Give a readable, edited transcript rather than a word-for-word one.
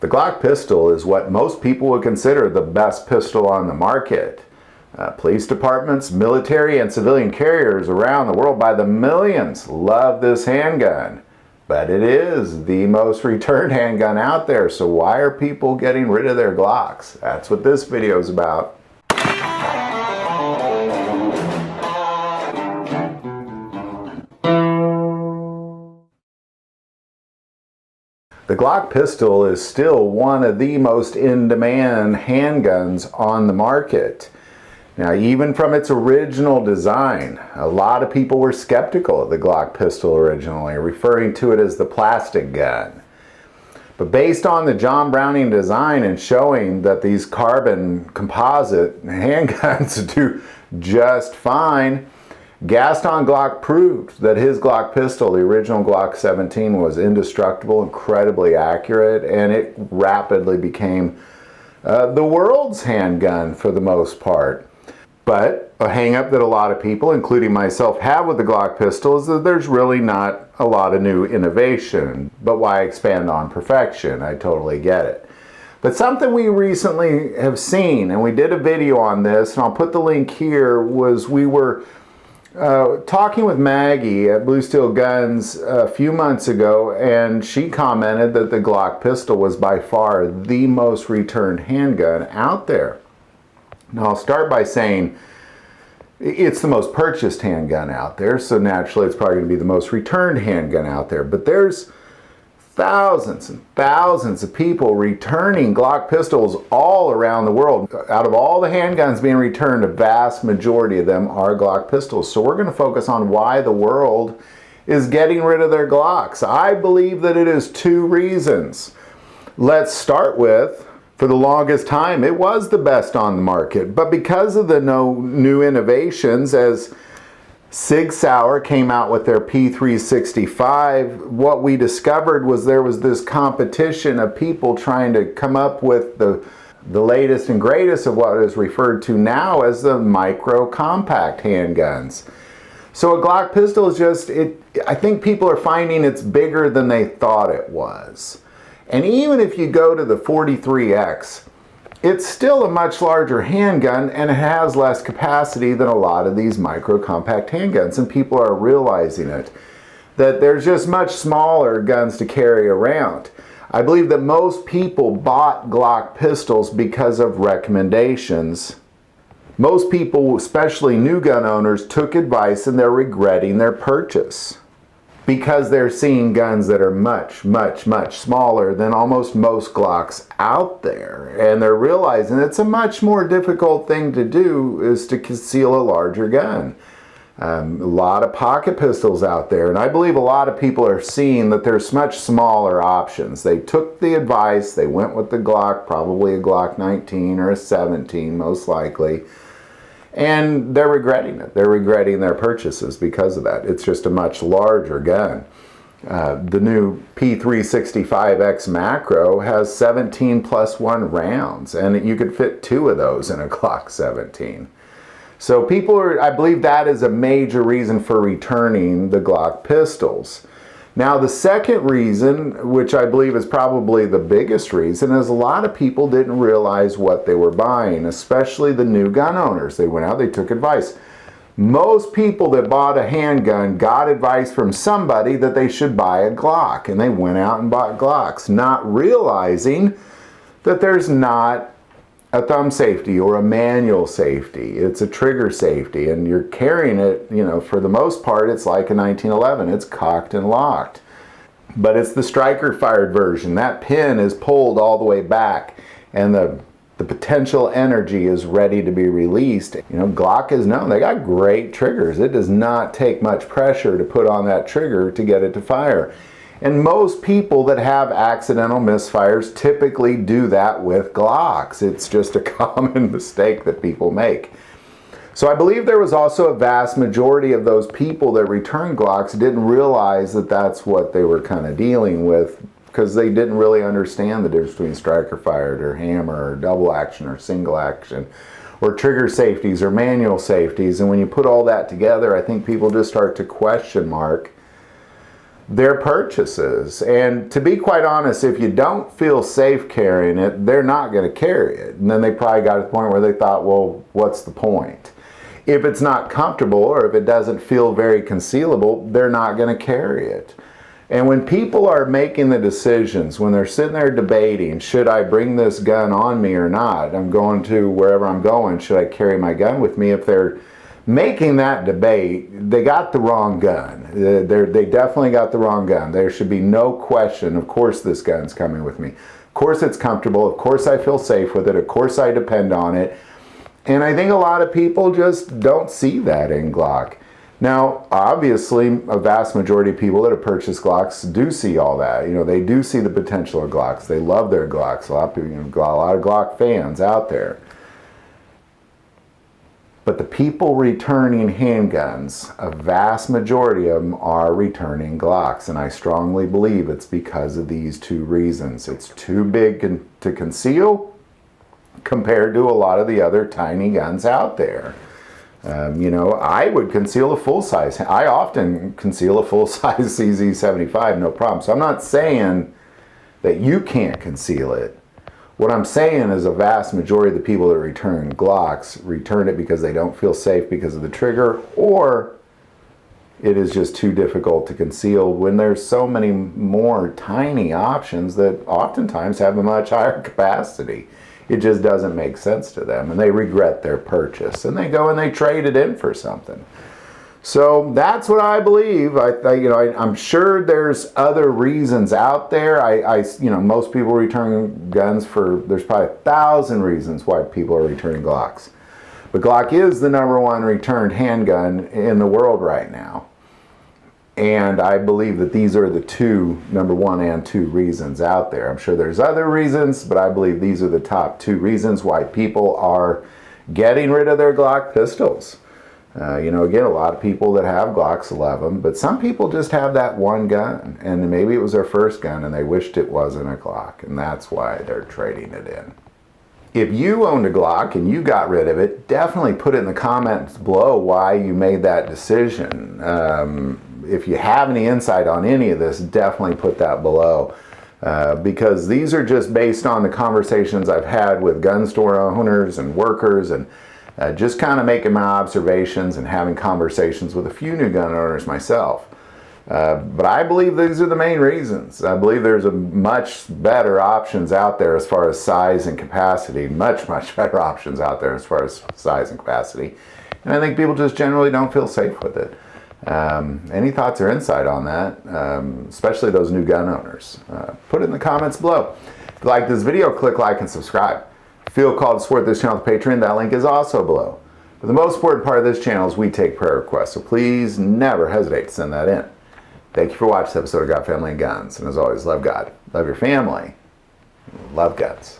The Glock pistol is what most people would consider the best pistol on the market. Police departments, military, and civilian carriers around the world by the millions love this handgun. But it is the most returned handgun out there, so why are people getting rid of their Glocks? That's what this video is about. The Glock pistol is still one of the most in-demand handguns on the market. Now, even from its original design, a lot of people were skeptical of the Glock pistol originally, referring to it as the plastic gun. But based on the John Browning design and showing that these carbon composite handguns do just fine, Gaston Glock proved that his Glock pistol, the original Glock 17, was indestructible, incredibly accurate, and it rapidly became the world's handgun for the most part. But a hang-up that a lot of people, including myself, have with the Glock pistol is that there's really not a lot of new innovation. But why expand on perfection? I totally get it. But something we recently have seen, and we did a video on this, and I'll put the link here, was we were talking with Maggie at Blue Steel Guns a few months ago, and she commented that the Glock pistol was by far the most returned handgun out there. Now, I'll start by saying it's the most purchased handgun out there, so naturally it's probably going to be the most returned handgun out there. But there's thousands and thousands of people returning Glock pistols all around the world. Out of all the handguns being returned, a vast majority of them are Glock pistols. So we're going to focus on why the world is getting rid of their Glocks. I believe that it is two reasons. Let's start with, for the longest time, it was the best on the market. But because of the new innovations, as Sig Sauer came out with their P365, what we discovered was there was this competition of people trying to come up with the latest and greatest of what is referred to now as the micro compact handguns. So a Glock pistol is just, I think people are finding it's bigger than they thought it was. And even if you go to the 43X, it's still a much larger handgun, and it has less capacity than a lot of these micro compact handguns, and people are realizing it, that there's just much smaller guns to carry around. I believe that most people bought Glock pistols because of recommendations. Most people, especially new gun owners, took advice and they're regretting their purchase because they're seeing guns that are much, much, much smaller than almost most Glocks out there. And they're realizing it's a much more difficult thing to do is to conceal a larger gun. A lot of pocket pistols out there, and I believe a lot of people are seeing that there's much smaller options. They took the advice, they went with the Glock, probably a Glock 19 or a 17 most likely, and they're regretting it. They're regretting their purchases because of that. It's just a much larger gun. The new P365X macro has 17 plus 1 rounds, and you could fit 2 of those in a Glock 17. So people are, I believe that is a major reason for returning the Glock pistols. Now, the second reason, which I believe is probably the biggest reason, is a lot of people didn't realize what they were buying, especially the new gun owners. They went out, they took advice. Most people that bought a handgun got advice from somebody that they should buy a Glock, and they went out and bought Glocks, not realizing that there's not a thumb safety or a manual safety. It's a trigger safety, and you're carrying it, you know, for the most part, it's like a 1911. It's cocked and locked. But it's the striker fired version. That pin is pulled all the way back, and the potential energy is ready to be released. You know, Glock is known. They got great triggers. It does not take much pressure to put on that trigger to get it to fire. And most people that have accidental misfires typically do that with Glocks. It's just a common mistake that people make. So I believe there was also a vast majority of those people that returned Glocks didn't realize that that's what they were kind of dealing with, because they didn't really understand the difference between striker fired or hammer or double action or single action or trigger safeties or manual safeties. And when you put all that together, I think people just start to question mark their purchases. And to be quite honest, if you don't feel safe carrying it, they're not going to carry it. And then they probably got to the point where they thought, well, what's the point? If it's not comfortable or if it doesn't feel very concealable, they're not going to carry it. And when people are making the decisions, when they're sitting there debating, should I bring this gun on me or not? I'm going to wherever I'm going, should I carry my gun with me? If they're making that debate, they got the wrong gun. They definitely got the wrong gun. There should be no question, of course this gun's coming with me. Of course it's comfortable. Of course I feel safe with it. Of course I depend on it. And I think a lot of people just don't see that in Glock. Now, obviously, a vast majority of people that have purchased Glocks do see all that. You know, they do see the potential of Glocks. They love their Glocks. A lot of people, a lot of Glock fans out there. But the people returning handguns, a vast majority of them are returning Glocks. And I strongly believe it's because of these two reasons. It's too big to conceal compared to a lot of the other tiny guns out there. You know, I would conceal a full-size. I often conceal a full-size CZ75, no problem. So I'm not saying that you can't conceal it. What I'm saying is a vast majority of the people that return Glocks return it because they don't feel safe because of the trigger, or it is just too difficult to conceal when there's so many more tiny options that oftentimes have a much higher capacity. It just doesn't make sense to them, and they regret their purchase, and they go and they trade it in for something. So that's what I believe. I'm sure there's other reasons out there. Most people return guns for, there's probably 1,000 reasons why people are returning Glocks. But Glock is the #1 returned handgun in the world right now. And I believe that these are the two, #1 and 2 reasons out there. I'm sure there's other reasons, but I believe these are the top 2 reasons why people are getting rid of their Glock pistols. Again, a lot of people that have Glocks love them, but some people just have that one gun, and maybe it was their first gun and they wished it wasn't a Glock, and that's why they're trading it in. If you owned a Glock and you got rid of it, definitely put it in the comments below why you made that decision. If you have any insight on any of this, definitely put that below. Because these are just based on the conversations I've had with gun store owners and workers, and just kind of making my observations and having conversations with a few new gun owners myself. But I believe these are the main reasons. I believe there's a much better options out there as far as size and capacity. Much better options out there as far as size and capacity. And I think people just generally don't feel safe with it. Any thoughts or insight on that, especially those new gun owners? Put it in the comments below. If you like this video, click like and subscribe. If you feel called to support this channel with Patreon, that link is also below. But the most important part of this channel is we take prayer requests, so please never hesitate to send that in. Thank you for watching this episode of God, Family, and Guns. And as always, love God, love your family, love guns.